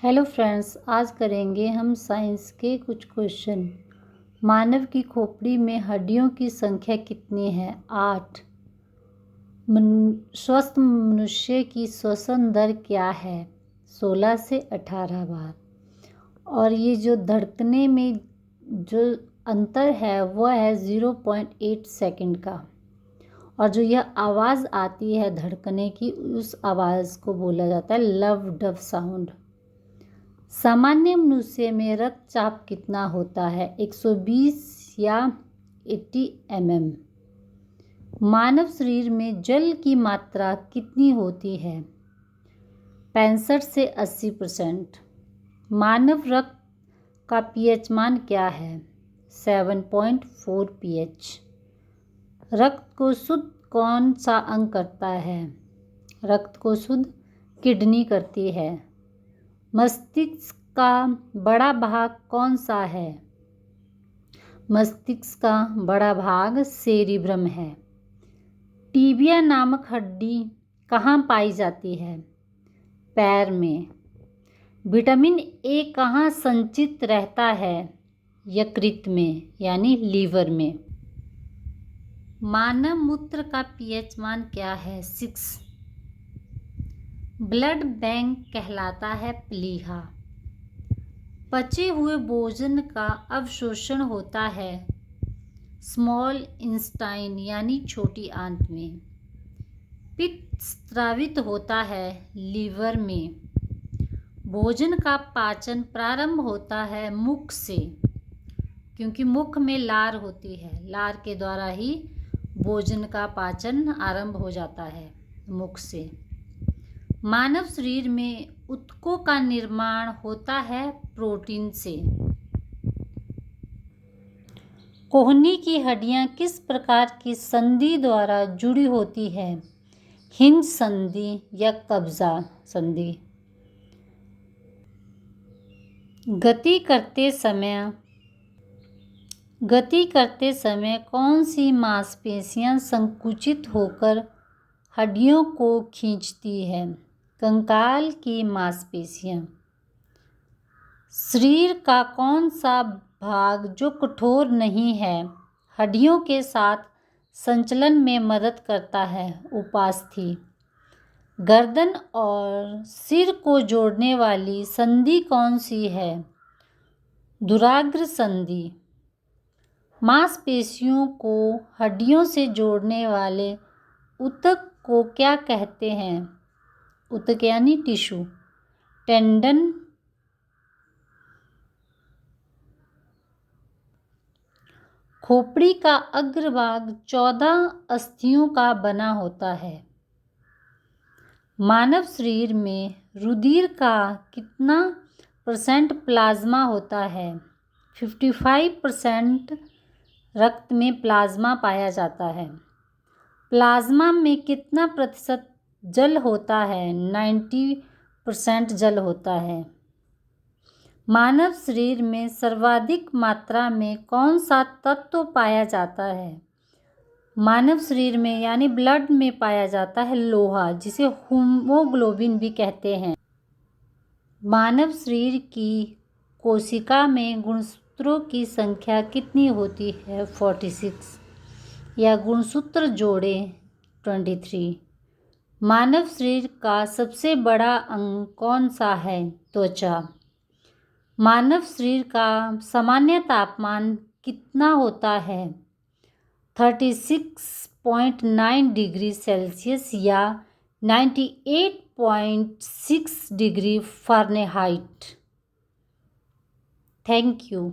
Hello friends, आज करेंगे हम साइंस के कुछ क्वेश्चन। मानव की खोपड़ी में हड्डियों की संख्या कितनी है? 8। स्वस्थ मनुष्य की श्वसन दर क्या है? 16 से 18 बार। और ये जो धड़कने में जो अंतर है वह है 0.8 सेकंड का। और जो यह आवाज़ आती है धड़कने की, उस आवाज़ को बोला जाता है लव डव साउंड। सामान्य मनुष्य में रक्तचाप कितना होता है? 120 या 80 mm। मानव शरीर में जल की मात्रा कितनी होती है? 65 से 80%। मानव रक्त का पीएच मान क्या है? 7.4 pH। रक्त को शुद्ध कौन सा अंग करता है? रक्त को शुद्ध किडनी करती है। मस्तिष्क का बड़ा भाग कौन सा है? मस्तिष्क का बड़ा भाग सेरिब्रम है। टीबिया नामक हड्डी कहाँ पाई जाती है? पैर में। विटामिन ए कहाँ संचित रहता है? यकृत में यानी लीवर में। मानव मूत्र का पीएच मान क्या है? 6। ब्लड बैंक कहलाता है प्लीहा। पचे हुए भोजन का अवशोषण होता है स्मॉल इंटेस्टाइन यानी छोटी आंत में। पित्त स्रावित होता है लीवर में। भोजन का पाचन प्रारंभ होता है मुख से, क्योंकि मुख में लार होती है। लार के द्वारा ही भोजन का पाचन आरंभ हो जाता है मुख से। मानव शरीर में ऊतकों का निर्माण होता है प्रोटीन से। कोहनी की हड्डियां किस प्रकार की संधि द्वारा जुड़ी होती है? हिंज संधि या कब्जा संधि। गति करते समय कौन सी मांसपेशियां संकुचित होकर हड्डियों को खींचती है? कंकाल की मांसपेशियां। शरीर का कौन सा भाग जो कठोर नहीं है हड्डियों के साथ संचलन में मदद करता है? उपास्थि। गर्दन और सिर को जोड़ने वाली संधि कौन सी है? दुराग्र संधि। मांसपेशियों को हड्डियों से जोड़ने वाले ऊतक को क्या कहते हैं? ऊतक यानी टिश्यू। टेंडन। खोपड़ी का अग्रभाग 14 अस्थियों का बना होता है। मानव शरीर में रुधिर का कितना % प्लाज्मा होता है? 55% रक्त में प्लाज्मा पाया जाता है। प्लाज्मा में कितना प्रतिशत जल होता है? 90% जल होता है। मानव शरीर में सर्वाधिक मात्रा में कौन सा तत्व पाया जाता है? मानव शरीर में यानी ब्लड में पाया जाता है लोहा, जिसे हीमोग्लोबिन भी कहते हैं। मानव शरीर की कोशिका में गुणसूत्रों की संख्या कितनी होती है? 46। या गुणसूत्र जोड़े 23। मानव शरीर का सबसे बड़ा अंग कौन सा है? त्वचा। मानव शरीर का सामान्य तापमान कितना होता है? 36.9 डिग्री सेल्सियस या 98.6 डिग्री फ़ारेनहाइट। Thank you.